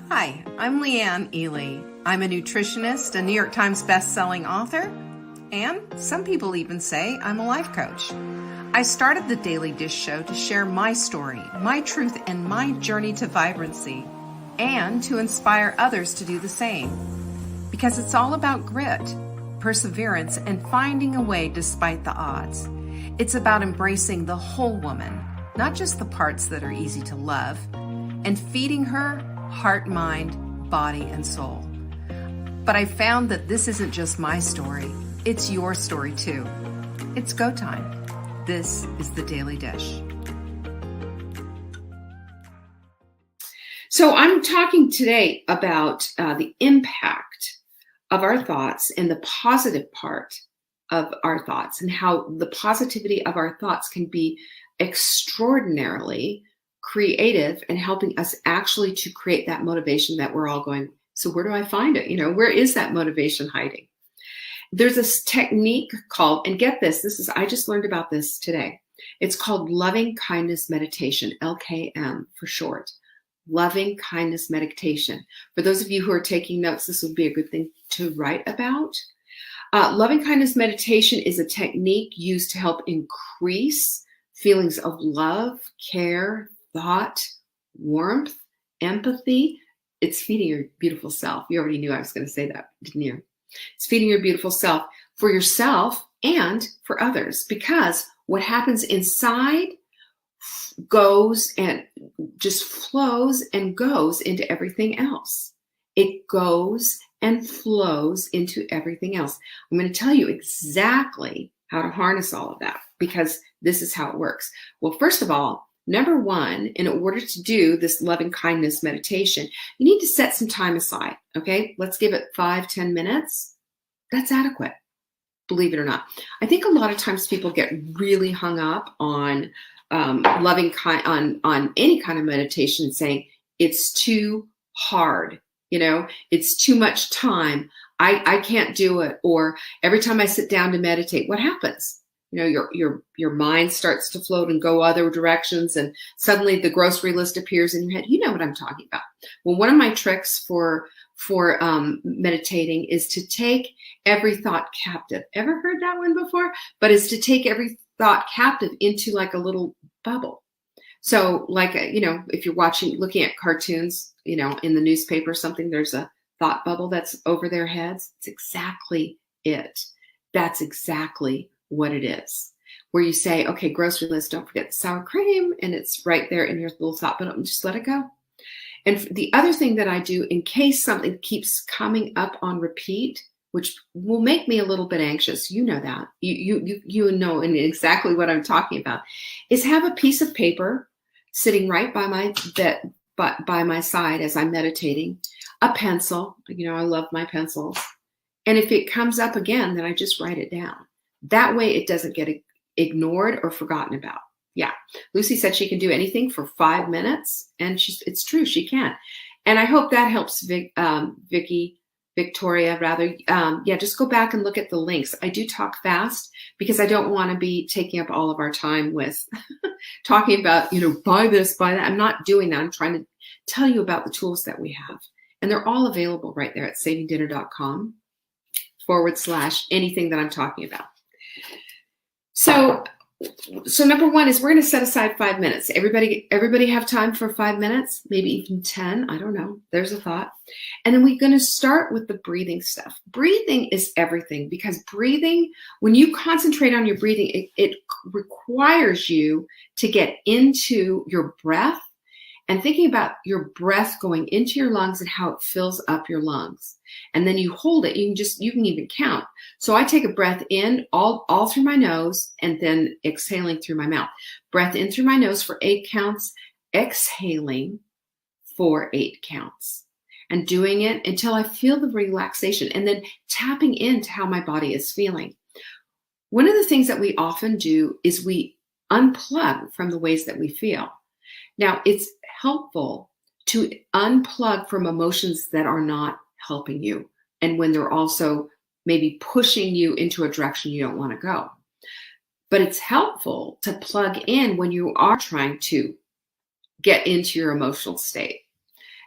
Hi, I'm Leanne Ely. I'm a nutritionist, a New York Times best-selling author, and some people even say I'm a life coach. I started the Daily Dish Show to share my story, my truth, and my journey to vibrancy, and to inspire others to do the same. Because it's all about grit, perseverance, and finding a way despite the odds. It's about embracing the whole woman, not just the parts that are easy to love, and feeding her heart, mind, body, and soul. But I found that this isn't just my story, it's your story too. It's go time. This is the Daily Dish. So I'm talking today about the impact of our thoughts and the positive part of our thoughts, and how the positivity of our thoughts can be extraordinarily creative and helping us actually to create that motivation that we're all going, so where do I find it? Where is that motivation hiding? There's this technique called, and get this, I just learned about this today. It's called loving kindness meditation, LKM for short. Loving kindness meditation. For those of you who are taking notes, this would be a good thing to write about. Loving kindness meditation is a technique used to help increase feelings of love, care, thought, warmth, empathy. It's feeding your beautiful self. You already knew I was going to say that, didn't you? It's feeding your beautiful self for yourself and for others, because what happens inside goes and just flows and goes into everything else. It goes and flows into everything else. I'm going to tell you exactly how to harness all of that, because this is how it works. Well, first of all, number one, in order to do this loving kindness meditation, you need to set some time aside, okay? Let's give it 5-10 minutes. That's adequate, believe it or not. I think a lot of times people get really hung up on on any kind of meditation, saying it's too hard, it's too much time. I can't do it. Or every time I sit down to meditate, what happens? Your mind starts to float and go other directions, and suddenly the grocery list appears in your head. You know what I'm talking about. Well, one of my tricks for meditating is to take every thought captive. Ever heard that one before? But it's to take every thought captive into like a little bubble. So like, if you're looking at cartoons, in the newspaper or something, there's a thought bubble that's over their heads. It's exactly it. That's exactly what it is. Where you say, okay, grocery list, don't forget the sour cream, and it's right there in your little thought bubble, and just let it go. And the other thing that I do, in case something keeps coming up on repeat, which will make me a little bit anxious, you know that, you know and exactly what I'm talking about, is have a piece of paper sitting right by my bed, by my side as I'm meditating, a pencil. I love my pencils. And if it comes up again, then I just write it down. That way it doesn't get ignored or forgotten about. Yeah. Lucy said she can do anything for 5 minutes, and it's true, she can. And I hope that helps Victoria, rather. Just go back and look at the links. I do talk fast because I don't want to be taking up all of our time with talking about, buy this, buy that. I'm not doing that. I'm trying to tell you about the tools that we have. And they're all available right there at savingdinner.com/anything that I'm talking about. So number one is we're going to set aside 5 minutes. Everybody have time for 5 minutes, maybe even 10. I don't know. There's a thought. And then we're going to start with the breathing stuff. Breathing is everything, because breathing, when you concentrate on your breathing, it requires you to get into your breath and thinking about your breath going into your lungs and how it fills up your lungs. And then you hold it. You can even count. So I take a breath in all through my nose, and then exhaling through my mouth. Breath in through my nose for 8 counts, exhaling for 8 counts, and doing it until I feel the relaxation, and then tapping into how my body is feeling. One of the things that we often do is we unplug from the ways that we feel. Now, it's helpful to unplug from emotions that are not helping you, and when they're also maybe pushing you into a direction you don't want to go. But it's helpful to plug in when you are trying to get into your emotional state.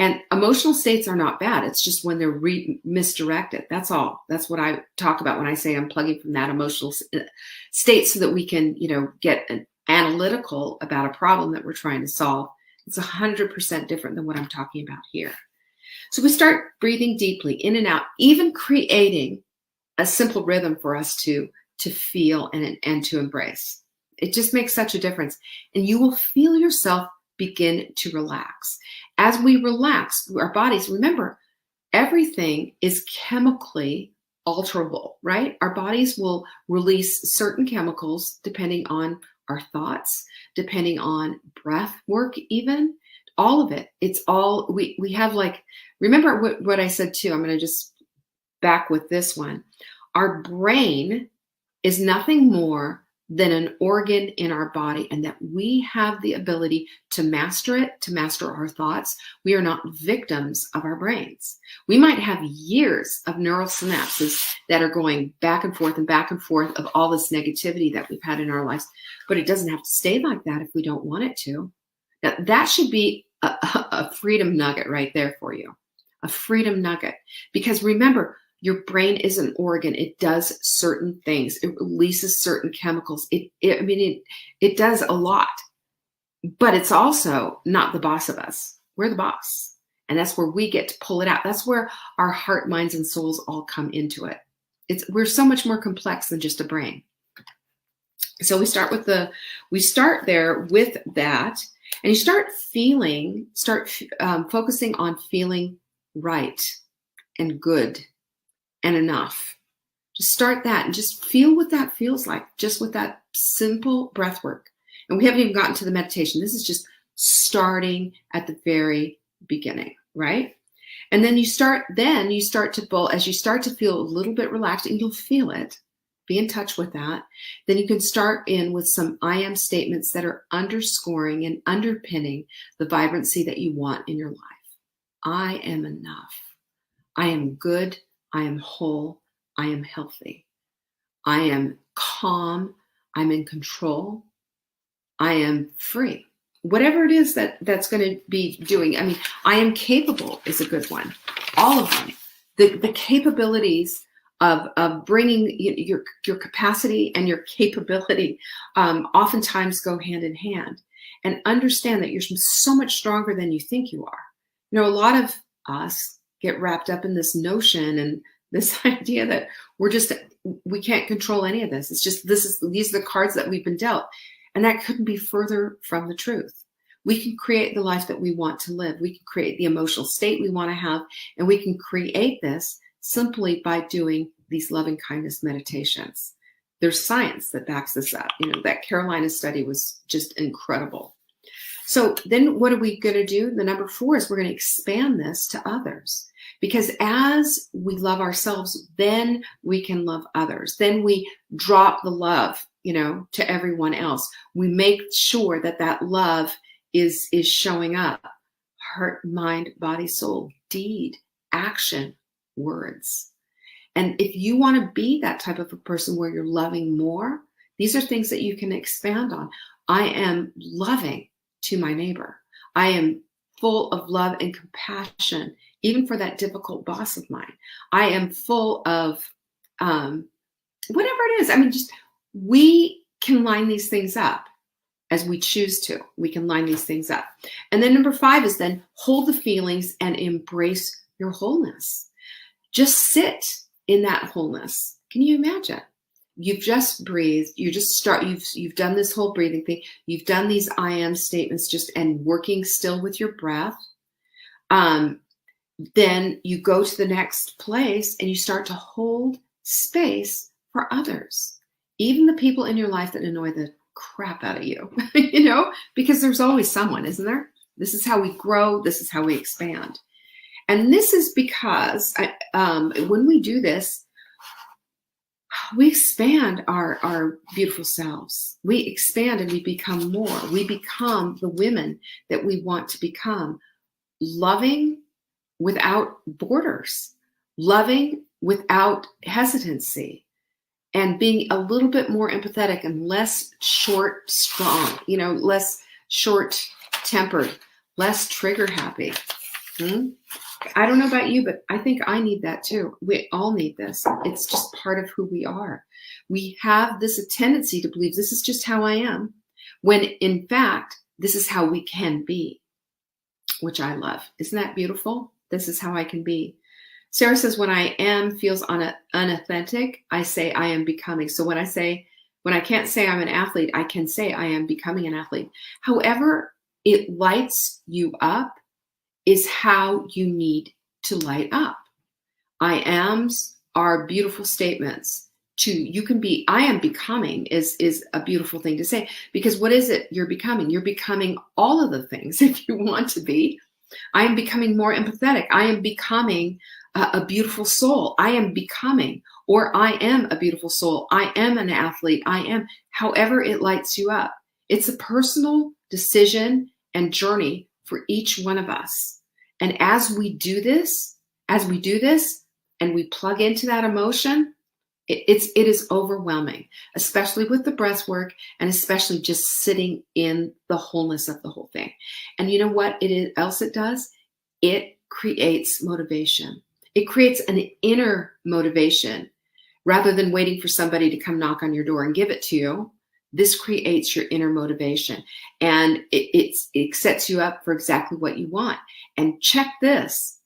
And emotional states are not bad. It's just when they're misdirected. That's all. That's what I talk about when I say unplugging from that emotional state so that we can, get analytical about a problem that we're trying to solve. It's 100% different than what I'm talking about here. So we start breathing deeply in and out, even creating a simple rhythm for us to feel and to embrace. It just makes such a difference. And you will feel yourself begin to relax. As we relax our bodies, remember, everything is chemically alterable, right? Our bodies will release certain chemicals depending on our thoughts, depending on breath work, even all of it. It's all, we have remember what I said too. I'm going to just back with this one. Our brain is nothing more than an organ in our body, and that we have the ability to master it, to master our thoughts. We are not victims of our brains. We might have years of neural synapses that are going back and forth of all this negativity that we've had in our lives, but it doesn't have to stay like that if we don't want it to. Now, that should be a freedom nugget right there for you, a freedom nugget. Because remember, your brain is an organ. It does certain things. It releases certain chemicals. It does a lot, but it's also not the boss of us. We're the boss. And that's where we get to pull it out. That's where our heart, minds, and souls all come into it. We're so much more complex than just a brain. So we start there with that, and you start focusing on feeling right and good and enough. Just start that and just feel what that feels like, just with that simple breath work. And we haven't even gotten to the meditation. This is just starting at the very beginning, right? And then you start to as you start to feel a little bit relaxed, and you'll feel it, be in touch with that. Then you can start in with some I am statements that are underscoring and underpinning the vibrancy that you want in your life. I am enough. I am good. I am whole. I am healthy. I am calm. I'm in control. I am free. Whatever it is that's going to be doing. I am capable is a good one. All of them. The capabilities of bringing your capacity and your capability oftentimes go hand in hand. And understand that you're so much stronger than you think you are. A lot of us get wrapped up in this notion and this idea that we can't control any of this. It's just, these are the cards that we've been dealt. And that couldn't be further from the truth. We can create the life that we want to live. We can create the emotional state we want to have. And we can create this simply by doing these loving kindness meditations. There's science that backs this up. That Carolina study was just incredible. So then what are we going to do? The number 4 is we're going to expand this to others. Because as we love ourselves, then we can love others. Then we drop the love, to everyone else. We make sure that love is showing up. Heart, mind, body, soul, deed, action, words. And if you want to be that type of a person where you're loving more, these are things that you can expand on. I am loving to my neighbor. I am full of love and compassion, even for that difficult boss of mine. I am full of whatever it is. We can line these things up as we choose to. We can line these things up. And then number 5 is then hold the feelings and embrace your wholeness. Just sit in that wholeness. Can you imagine? You've just breathed. You've done this whole breathing thing. You've done these I am statements and working still with your breath. Then you go to the next place and you start to hold space for others, even the people in your life that annoy the crap out of you, because there's always someone, isn't there? This is how we grow. This is how we expand. And this is because when we do this, we expand our beautiful selves. We expand and we become more. We become the women that we want to become, loving without borders, loving without hesitancy, and being a little bit more empathetic and less strong, less short-tempered, less trigger happy. I don't know about you, but I think I need that too. We all need this. It's just part of who we are. We have this tendency to believe this is just how I am, when in fact, this is how we can be, which I love. Isn't that beautiful? This is how I can be. Sarah says, when I am feels unauthentic, I say I am becoming. So when I can't say I'm an athlete, I can say I am becoming an athlete. However it lights you up is how you need to light up. I ams are beautiful statements. You can be, I am becoming is a beautiful thing to say, because what is it you're becoming? You're becoming all of the things if you want to be. I am becoming more empathetic. I am becoming a beautiful soul. I am becoming, or I am a beautiful soul. I am an athlete. I am, however it lights you up. It's a personal decision and journey for each one of us. And as we do this and we plug into that emotion, it is overwhelming, especially with the breath work and especially just sitting in the wholeness of the whole thing. And you know what else it does? It creates motivation. It creates an inner motivation rather than waiting for somebody to come knock on your door and give it to you. This creates your inner motivation, and it sets you up for exactly what you want. And check this,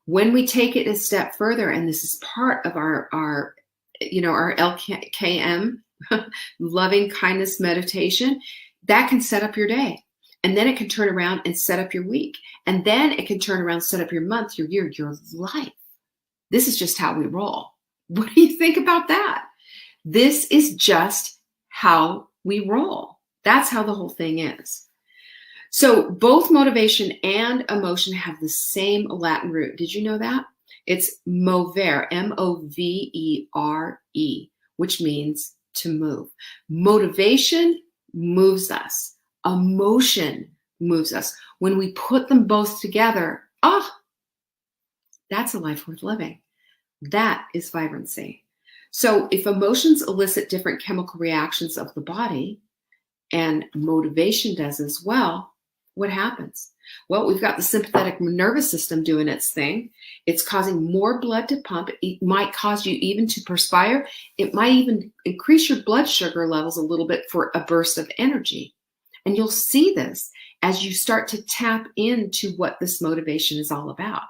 when we take it a step further, and this is part of our LKM, loving kindness meditation, that can set up your day. And then it can turn around and set up your week. And then it can turn around, set up your month, your year, your life. This is just how we roll. What do you think about that? This is just how we roll. That's how the whole thing is. So both motivation and emotion have the same Latin root. Did you know that? It's movere, M-O-V-E-R-E, which means to move. Motivation moves us. Emotion moves us. When we put them both together, that's a life worth living. That is vibrancy. So if emotions elicit different chemical reactions of the body, and motivation does as well, what happens? Well, we've got the sympathetic nervous system doing its thing. It's causing more blood to pump. It might cause you even to perspire. It might even increase your blood sugar levels a little bit for a burst of energy. And you'll see this as you start to tap into what this motivation is all about.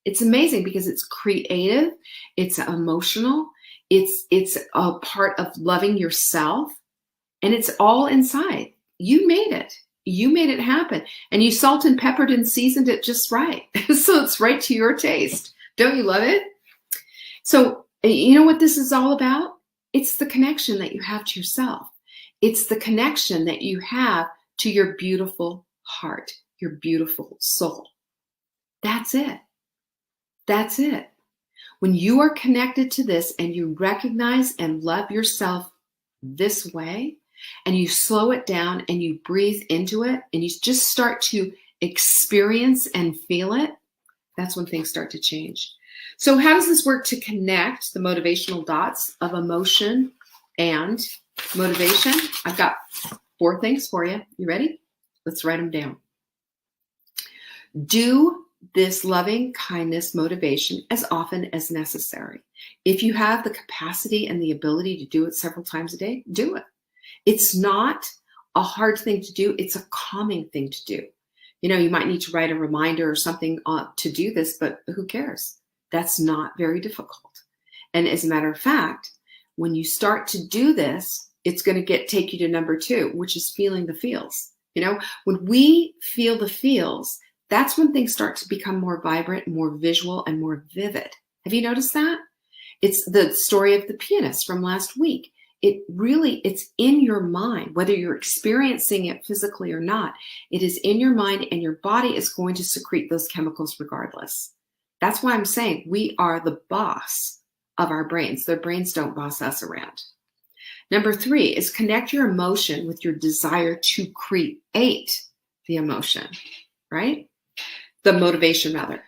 It's amazing because it's creative, it's emotional, it's a part of loving yourself, and it's all inside. You made it. You made it happen. And you salt and peppered and seasoned it just right. So it's right to your taste. Don't you love it? So you know what this is all about? It's the connection that you have to yourself. It's the connection that you have to your beautiful heart, your beautiful soul. That's it. That's it. When you are connected to this and you recognize and love yourself this way, and you slow it down and you breathe into it and you just start to experience and feel it, that's when things start to change. So how does this work to connect the motivational dots of emotion and motivation? I've got 4 things for you. You ready? Let's write them down. Do this loving kindness motivation as often as necessary. If you have the capacity and the ability to do it several times a day, do it. It's not a hard thing to do. It's a calming thing to do. You know, you might need to write a reminder or something to do this, but who cares? That's not very difficult. And as a matter of fact, when you start to do this, it's going to take you to number 2, which is feeling the feels. You know, when we feel the feels, that's when things start to become more vibrant, more visual, and more vivid. Have you noticed that? It's the story of the pianist from last week. It's in your mind, whether you're experiencing it physically or not. It is in your mind, and your body is going to secrete those chemicals regardless. That's why I'm saying we are the boss of our brains. Their brains don't boss us around. Number 3 is connect your emotion with your desire to create the emotion, right? The motivation, rather.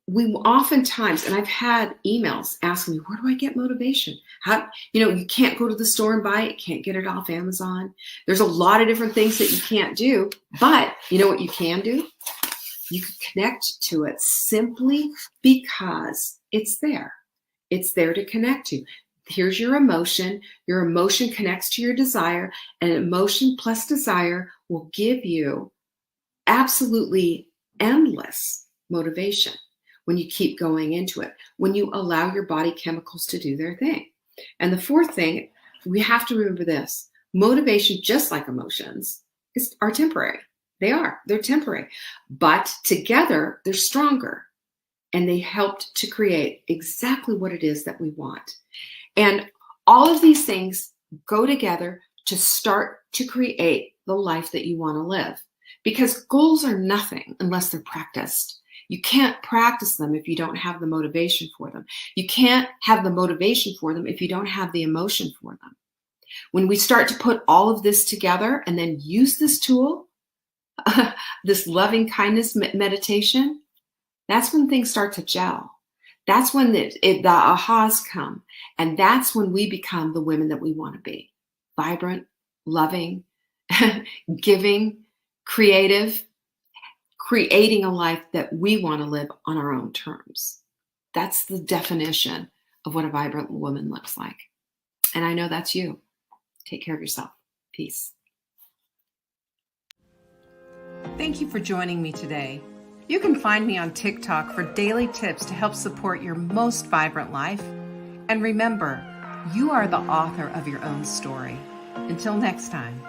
We oftentimes, and I've had emails asking me, where do I get motivation? How, you can't go to the store and buy it, can't get it off Amazon. There's a lot of different things that you can't do, but you know what you can do? You can connect to it simply because it's there. It's there to connect to. Here's your emotion. Your emotion connects to your desire, and emotion plus desire will give you absolutely endless motivation when you keep going into it, when you allow your body chemicals to do their thing. And the fourth thing, we have to remember this: motivation, just like emotions, are temporary. They're temporary, but together they're stronger, and they helped to create exactly what it is that we want. And all of these things go together to start to create the life that you want to live, because goals are nothing unless they're practiced. You can't practice them if you don't have the motivation for them. You can't have the motivation for them if you don't have the emotion for them. When we start to put all of this together and then use this tool, this loving kindness meditation, that's when things start to gel. That's when the ahas come. And that's when we become the women that we want to be: vibrant, loving, giving, creative, creating a life that we want to live on our own terms. That's the definition of what a vibrant woman looks like. And I know that's you. Take care of yourself. Peace. Thank you for joining me today. You can find me on TikTok for daily tips to help support your most vibrant life. And remember, you are the author of your own story. Until next time.